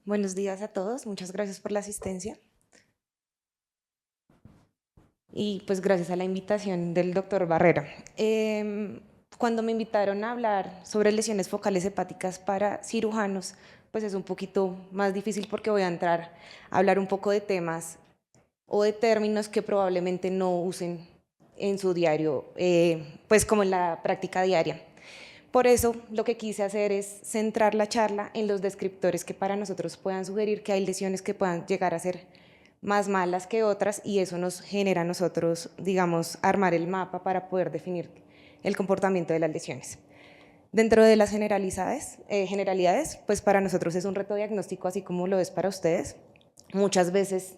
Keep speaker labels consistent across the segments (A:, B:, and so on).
A: Buenos días a todos, muchas gracias por la asistencia y pues gracias a la invitación del doctor Barrera. Cuando me invitaron a hablar sobre lesiones focales hepáticas para cirujanos, pues es un poquito más difícil porque voy a entrar a hablar un poco de temas o de términos que probablemente no usen en su diario, pues como en la práctica diaria. Por eso lo que quise hacer es centrar la charla en los descriptores que para nosotros puedan sugerir que hay lesiones que puedan llegar a ser más malas que otras y eso nos genera a nosotros, digamos, armar el mapa para poder definir el comportamiento de las lesiones. Dentro de las generalidades, pues para nosotros es un reto diagnóstico así como lo es para ustedes. Muchas veces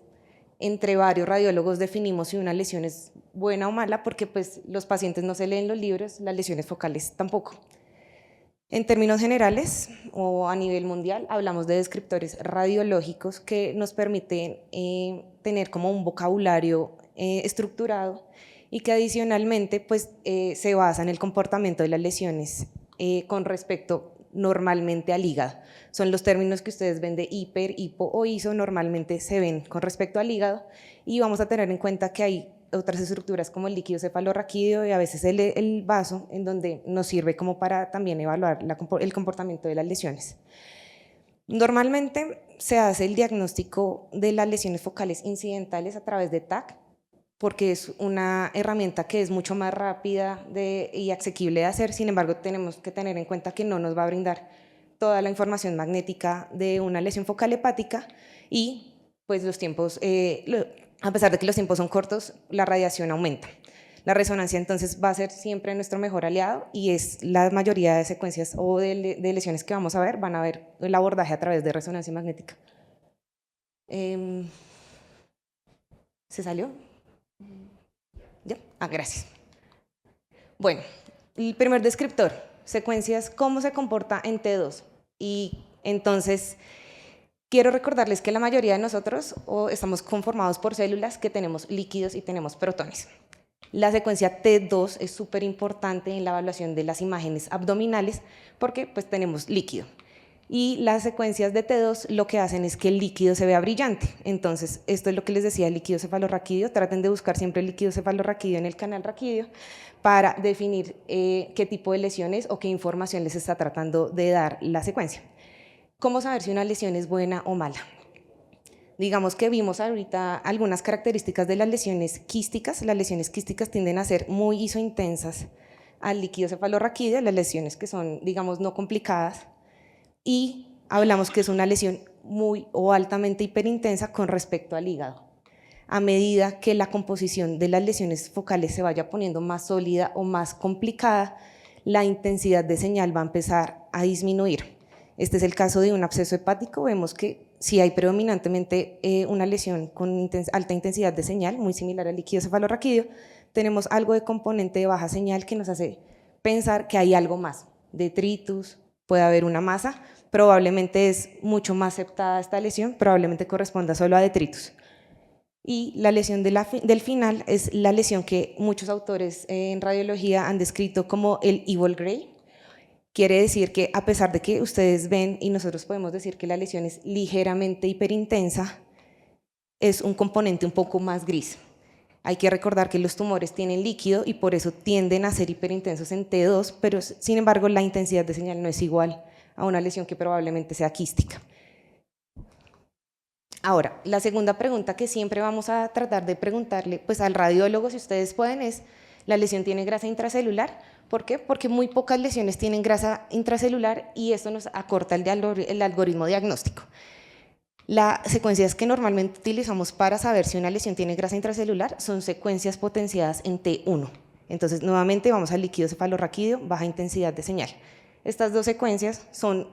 A: entre varios radiólogos definimos si una lesión es buena o mala porque pues los pacientes no se leen los libros, las lesiones focales tampoco. En términos generales o a nivel mundial, hablamos de descriptores radiológicos que nos permiten tener como un vocabulario estructurado y que adicionalmente pues, se basa en el comportamiento de las lesiones con respecto normalmente al hígado. Son los términos que ustedes ven de hiper, hipo o iso, normalmente se ven con respecto al hígado y vamos a tener en cuenta que hay otras estructuras como el líquido cefalorraquídeo y a veces el vaso, en donde nos sirve como para también evaluar el comportamiento de las lesiones. Normalmente se hace el diagnóstico de las lesiones focales incidentales a través de TAC, porque es una herramienta que es mucho más rápida y asequible de hacer. Sin embargo, tenemos que tener en cuenta que no nos va a brindar toda la información magnética de una lesión focal hepática y pues los tiempos, a pesar de que los tiempos son cortos, la radiación aumenta. La resonancia entonces va a ser siempre nuestro mejor aliado y es la mayoría de secuencias o de lesiones que vamos a ver, van a ver el abordaje a través de resonancia magnética. ¿Se salió? ¿Ya? Gracias. Bueno, el primer descriptor, secuencias, cómo se comporta en T2. Y entonces, quiero recordarles que la mayoría de nosotros estamos conformados por células que tenemos líquidos y tenemos protones. La secuencia T2 es súper importante en la evaluación de las imágenes abdominales porque pues tenemos líquido. Y las secuencias de T2 lo que hacen es que el líquido se vea brillante. Entonces, esto es lo que les decía, el líquido cefalorraquídeo. Traten de buscar siempre el líquido cefalorraquídeo en el canal raquídeo para definir qué tipo de lesiones o qué información les está tratando de dar la secuencia. ¿Cómo saber si una lesión es buena o mala? Digamos que vimos ahorita algunas características de las lesiones quísticas. Las lesiones quísticas tienden a ser muy isointensas al líquido cefalorraquídeo, las lesiones que son, digamos, no complicadas. Y hablamos que es una lesión muy o altamente hiperintensa con respecto al hígado. A medida que la composición de las lesiones focales se vaya poniendo más sólida o más complicada, la intensidad de señal va a empezar a disminuir. Este es el caso de un absceso hepático. Vemos que si hay predominantemente una lesión con alta intensidad de señal, muy similar al líquido cefalorraquídeo, tenemos algo de componente de baja señal que nos hace pensar que hay algo más, detritus, puede haber una masa, probablemente es mucho más aceptada esta lesión, probablemente corresponda solo a detritus. Y la lesión del final es la lesión que muchos autores en radiología han descrito como el evil gray. Quiere decir que a pesar de que ustedes ven y nosotros podemos decir que la lesión es ligeramente hiperintensa, es un componente un poco más gris. Hay que recordar que los tumores tienen líquido y por eso tienden a ser hiperintensos en T2, pero sin embargo la intensidad de señal no es igual a una lesión que probablemente sea quística. Ahora, la segunda pregunta que siempre vamos a tratar de preguntarle pues, al radiólogo, si ustedes pueden, es: ¿la lesión tiene grasa intracelular? ¿Por qué? Porque muy pocas lesiones tienen grasa intracelular y esto nos acorta el algoritmo diagnóstico. Las secuencias que normalmente utilizamos para saber si una lesión tiene grasa intracelular son secuencias potenciadas en T1. Entonces, nuevamente vamos al líquido cefalorraquídeo, baja intensidad de señal. Estas dos secuencias son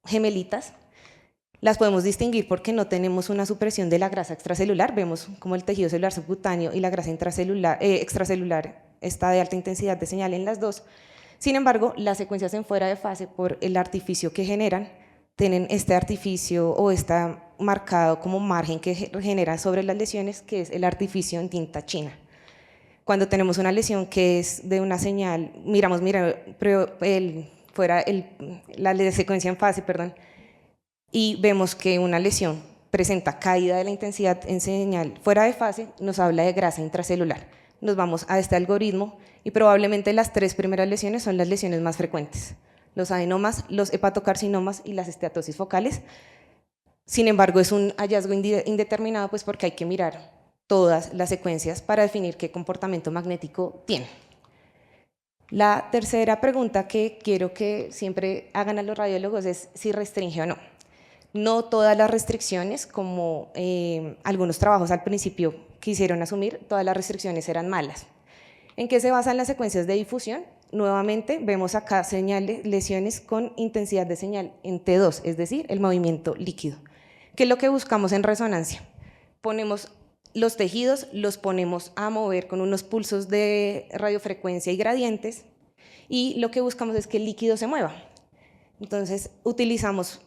A: gemelitas. Las podemos distinguir porque no tenemos una supresión de la grasa extracelular. Vemos como el tejido celular subcutáneo y la grasa extracelular está de alta intensidad de señal en las dos. Sin embargo, las secuencias en fuera de fase, por el artificio que generan, tienen este artificio o está marcado como margen que genera sobre las lesiones, que es el artificio en tinta china. Cuando tenemos una lesión que es de una señal, la secuencia en fase, perdón, y vemos que una lesión presenta caída de la intensidad en señal fuera de fase, nos habla de grasa intracelular. Nos vamos a este algoritmo y probablemente las 3 primeras lesiones son las lesiones más frecuentes: los adenomas, los hepatocarcinomas y las esteatosis focales. Sin embargo, es un hallazgo indeterminado, pues porque hay que mirar todas las secuencias para definir qué comportamiento magnético tiene. La tercera pregunta que quiero que siempre hagan a los radiólogos es si restringe o no. No todas las restricciones, como algunos trabajos al principio quisieron asumir, todas las restricciones eran malas. ¿En qué se basan las secuencias de difusión? Nuevamente vemos acá lesiones con intensidad de señal en T2, es decir, el movimiento líquido. ¿Qué es lo que buscamos en resonancia? Ponemos los tejidos, los ponemos a mover con unos pulsos de radiofrecuencia y gradientes, y lo que buscamos es que el líquido se mueva. Entonces utilizamos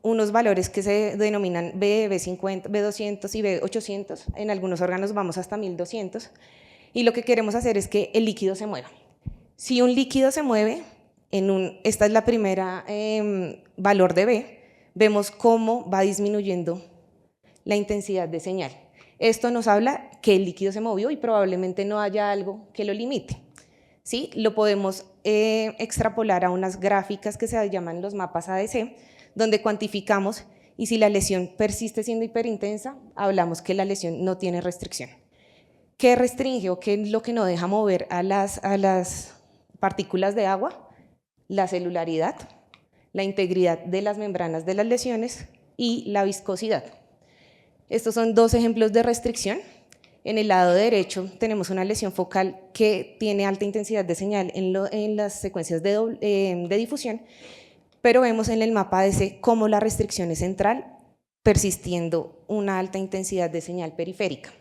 A: unos valores que se denominan B, B50, B200 y B800, en algunos órganos vamos hasta 1200, y lo que queremos hacer es que el líquido se mueva. Si un líquido se mueve, esta es la primera valor de B, vemos cómo va disminuyendo la intensidad de señal. Esto nos habla que el líquido se movió y probablemente no haya algo que lo limite. ¿Sí? Lo podemos extrapolar a unas gráficas que se llaman los mapas ADC, donde cuantificamos, y si la lesión persiste siendo hiperintensa, hablamos que la lesión no tiene restricción. ¿Qué restringe o qué es lo que no deja mover a las partículas de agua? La celularidad, la integridad de las membranas de las lesiones y la viscosidad. Estos son 2 ejemplos de restricción. En el lado derecho tenemos una lesión focal que tiene alta intensidad de señal en las secuencias de difusión, pero vemos en el mapa ADC cómo la restricción es central, persistiendo una alta intensidad de señal periférica.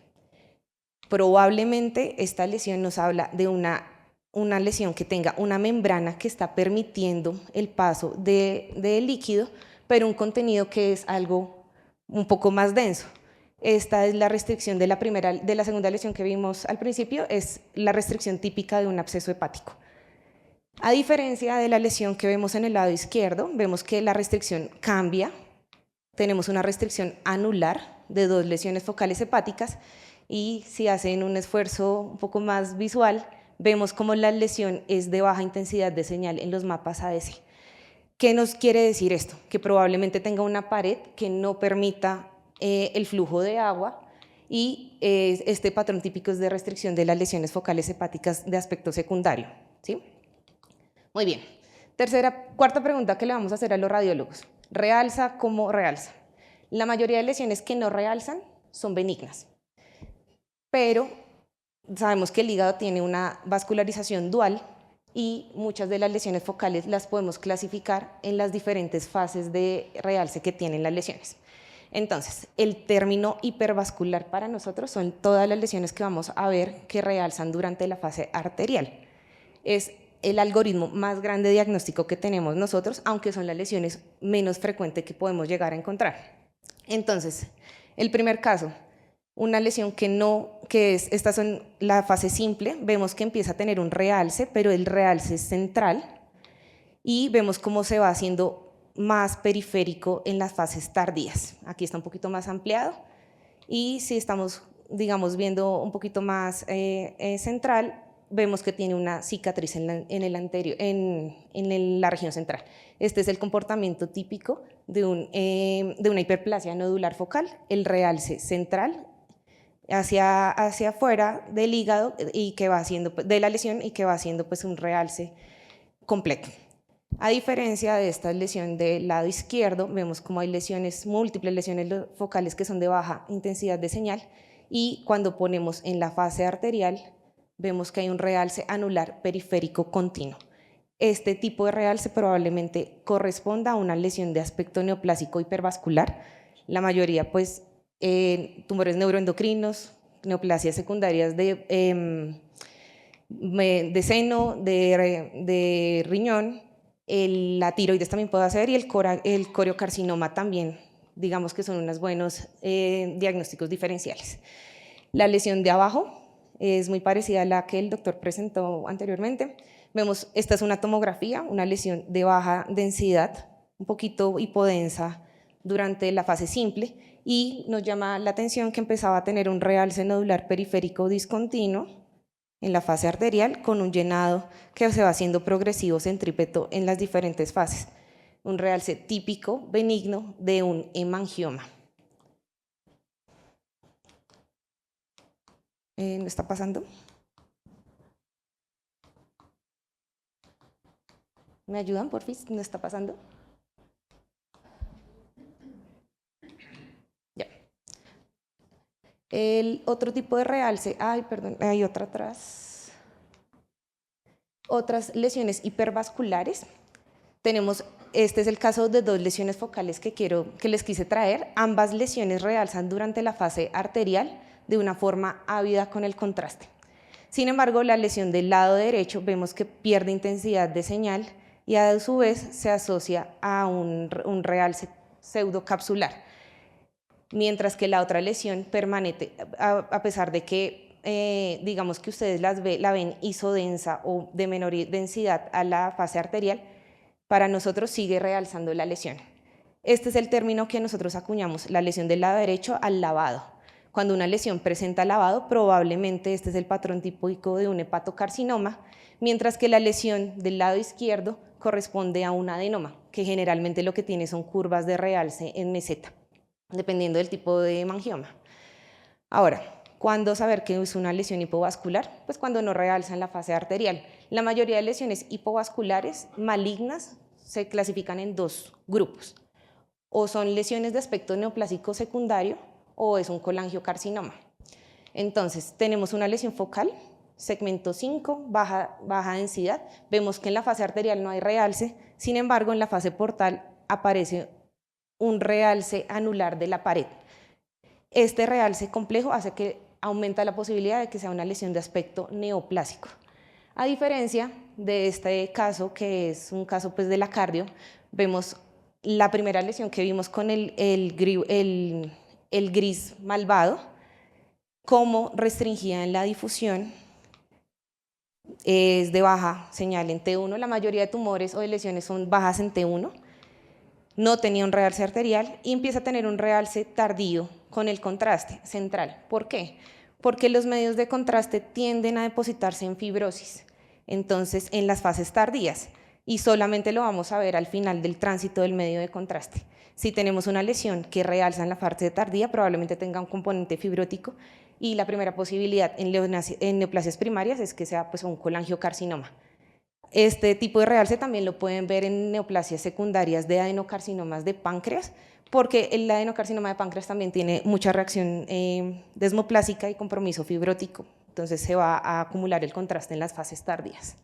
A: Probablemente esta lesión nos habla de una lesión que tenga una membrana que está permitiendo el paso de líquido, pero un contenido que es algo un poco más denso. Esta es la restricción de la segunda lesión que vimos al principio, es la restricción típica de un absceso hepático. A diferencia de la lesión que vemos en el lado izquierdo, vemos que la restricción cambia. Tenemos una restricción anular de 2 lesiones focales hepáticas, y si hacen un esfuerzo un poco más visual, vemos cómo la lesión es de baja intensidad de señal en los mapas ADC. ¿Qué nos quiere decir esto? Que probablemente tenga una pared que no permita el flujo de agua, y este patrón típico es de restricción de las lesiones focales hepáticas de aspecto secundario. ¿Sí? Muy bien. Cuarta pregunta que le vamos a hacer a los radiólogos. ¿Realza? ¿Cómo realza? La mayoría de lesiones que no realzan son benignas, pero sabemos que el hígado tiene una vascularización dual y muchas de las lesiones focales las podemos clasificar en las diferentes fases de realce que tienen las lesiones. Entonces, el término hipervascular para nosotros son todas las lesiones que vamos a ver que realzan durante la fase arterial. Es el algoritmo más grande diagnóstico que tenemos nosotros, aunque son las lesiones menos frecuentes que podemos llegar a encontrar. Entonces, el primer caso, una lesión estas son la fase simple, vemos que empieza a tener un realce, pero el realce es central, y vemos cómo se va haciendo más periférico en las fases tardías. Aquí está un poquito más ampliado, y si estamos, digamos, viendo un poquito más central, vemos que tiene una cicatriz en la región central. Este es el comportamiento típico de una hiperplasia nodular focal, el realce central hacia afuera del hígado y que va haciendo de la lesión, y que va haciendo pues un realce completo. A diferencia de esta lesión del lado izquierdo, vemos como hay múltiples lesiones focales que son de baja intensidad de señal, y cuando ponemos en la fase arterial vemos que hay un realce anular periférico continuo. Este tipo de realce probablemente corresponda a una lesión de aspecto neoplásico hipervascular, la mayoría pues tumores neuroendocrinos, neoplasias secundarias de seno, de riñón, la tiroides también puede hacer, y el coriocarcinoma también, digamos que son unos buenos diagnósticos diferenciales. La lesión de abajo es muy parecida a la que el doctor presentó anteriormente. Vemos, esta es una tomografía, una lesión de baja densidad, un poquito hipodensa durante la fase simple y nos llama la atención que empezaba a tener un realce nodular periférico discontinuo en la fase arterial con un llenado que se va haciendo progresivo centrípeto en las diferentes fases. Un realce típico benigno de un hemangioma. ¿No está pasando? ¿Me ayudan, por fin? ¿No está pasando? Ya. El otro tipo de realce, perdón, hay otra atrás. Otras lesiones hipervasculares. Tenemos, este es el caso de dos lesiones focales que les quise traer. Ambas lesiones realzan durante la fase arterial de una forma ávida con el contraste. Sin embargo, la lesión del lado derecho vemos que pierde intensidad de señal y a su vez se asocia a un realce pseudocapsular, mientras que la otra lesión permanece, a pesar de que digamos que ustedes la ven isodensa o de menor densidad a la fase arterial, para nosotros sigue realzando la lesión. Este es el término que nosotros acuñamos, la lesión del lado derecho al lavado. Cuando una lesión presenta lavado, probablemente este es el patrón típico de un hepatocarcinoma, mientras que la lesión del lado izquierdo corresponde a un adenoma, que generalmente lo que tiene son curvas de realce en meseta, dependiendo del tipo de hemangioma. Ahora, ¿cuándo saber que es una lesión hipovascular? Pues cuando no realza en la fase arterial. La mayoría de lesiones hipovasculares malignas se clasifican en dos grupos. O son lesiones de aspecto neoplásico secundario o es un colangiocarcinoma. Entonces, tenemos una lesión focal, segmento 5, baja densidad. Vemos que en la fase arterial no hay realce, sin embargo, en la fase portal aparece un realce anular de la pared. Este realce complejo hace que aumenta la posibilidad de que sea una lesión de aspecto neoplásico. A diferencia de este caso, que es un caso pues, de la cardio, vemos la primera lesión que vimos con el gris malvado, como restringida en la difusión, es de baja señal en T1. La mayoría de tumores o de lesiones son bajas en T1. No tenía un realce arterial y empieza a tener un realce tardío con el contraste central. ¿Por qué? Porque los medios de contraste tienden a depositarse en fibrosis, entonces en las fases tardías, y solamente lo vamos a ver al final del tránsito del medio de contraste. Si tenemos una lesión que realza en la fase tardía, probablemente tenga un componente fibrótico, y la primera posibilidad en neoplasias primarias es que sea pues, un colangiocarcinoma. Este tipo de realce también lo pueden ver en neoplasias secundarias de adenocarcinomas de páncreas, porque el adenocarcinoma de páncreas también tiene mucha reacción desmoplásica y compromiso fibrótico, entonces se va a acumular el contraste en las fases tardías.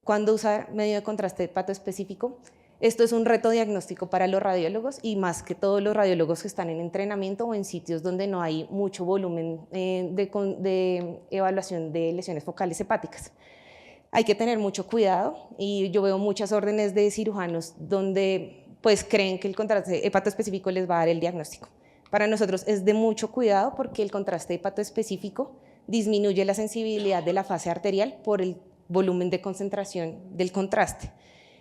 A: ¿Cuándo usar medio de contraste hepatoespecífico? Esto es un reto diagnóstico para los radiólogos y más que todos los radiólogos que están en entrenamiento o en sitios donde no hay mucho volumen de evaluación de lesiones focales hepáticas. Hay que tener mucho cuidado y yo veo muchas órdenes de cirujanos donde pues creen que el contraste hepatoespecífico les va a dar el diagnóstico. Para nosotros es de mucho cuidado porque el contraste hepatoespecífico disminuye la sensibilidad de la fase arterial por el volumen de concentración del contraste.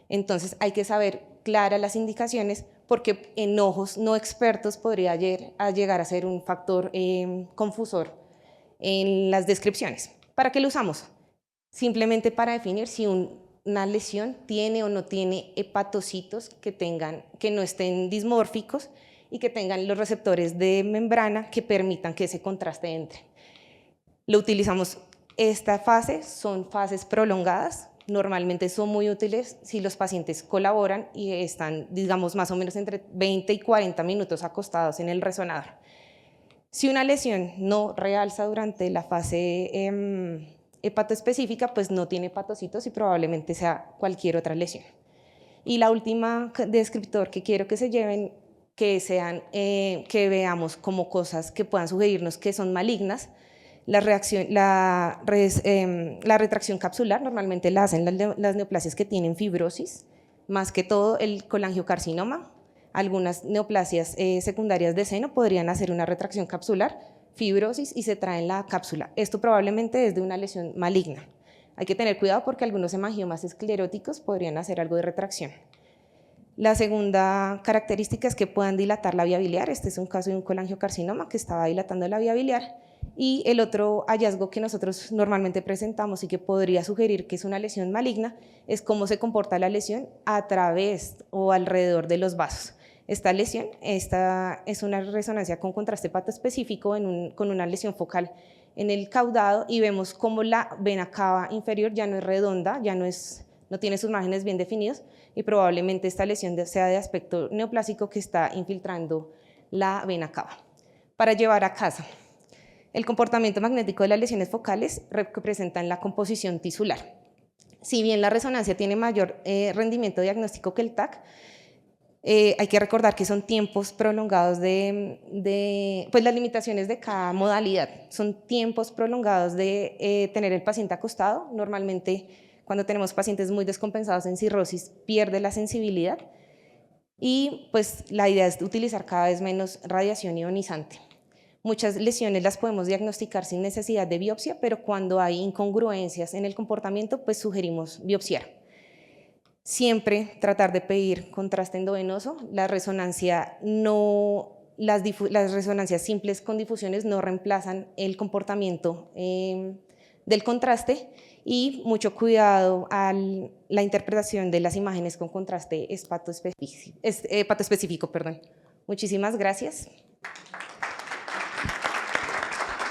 A: Entonces hay que saber claras las indicaciones porque en ojos no expertos podría llegar a ser un factor confusor en las descripciones. ¿Para qué lo usamos? Simplemente para definir si una lesión tiene o no tiene hepatocitos que no estén dismórficos y que tengan los receptores de membrana que permitan que ese contraste entre. Lo utilizamos, esta fase son fases prolongadas, normalmente son muy útiles si los pacientes colaboran y están, digamos, más o menos entre 20 y 40 minutos acostados en el resonador. Si una lesión no realza durante la fase hepatoespecífica, pues no tiene hepatocitos y probablemente sea cualquier otra lesión. Y la última descriptor que quiero que se lleven, que veamos como cosas que puedan sugerirnos que son malignas, la retracción capsular, normalmente la hacen las neoplasias que tienen fibrosis, más que todo el colangiocarcinoma. Algunas neoplasias secundarias de seno podrían hacer una retracción capsular, fibrosis y se traen la cápsula. Esto probablemente es de una lesión maligna. Hay que tener cuidado porque algunos hemangiomas escleróticos podrían hacer algo de retracción. La segunda característica es que puedan dilatar la vía biliar. Este es un caso de un colangiocarcinoma que estaba dilatando la vía biliar. Y el otro hallazgo que nosotros normalmente presentamos y que podría sugerir que es una lesión maligna es cómo se comporta la lesión a través o alrededor de los vasos. Esta lesión es una resonancia con contraste patoespecífico con una lesión focal en el caudado y vemos cómo la vena cava inferior ya no es redonda, no tiene sus márgenes bien definidos y probablemente esta lesión sea de aspecto neoplásico que está infiltrando la vena cava. Para llevar a casa, el comportamiento magnético de las lesiones focales representan la composición tisular. Si bien la resonancia tiene mayor rendimiento diagnóstico que el TAC, hay que recordar que son tiempos prolongados pues las limitaciones de cada modalidad. Son tiempos prolongados de tener el paciente acostado. Normalmente, cuando tenemos pacientes muy descompensados en cirrosis, pierde la sensibilidad. Y pues la idea es utilizar cada vez menos radiación ionizante. Muchas lesiones las podemos diagnosticar sin necesidad de biopsia, pero cuando hay incongruencias en el comportamiento, pues sugerimos biopsiar. Siempre tratar de pedir contraste endovenoso. Las resonancias simples con difusiones no reemplazan el comportamiento del contraste y mucho cuidado a la interpretación de las imágenes con contraste hepatoespecífico. Muchísimas gracias.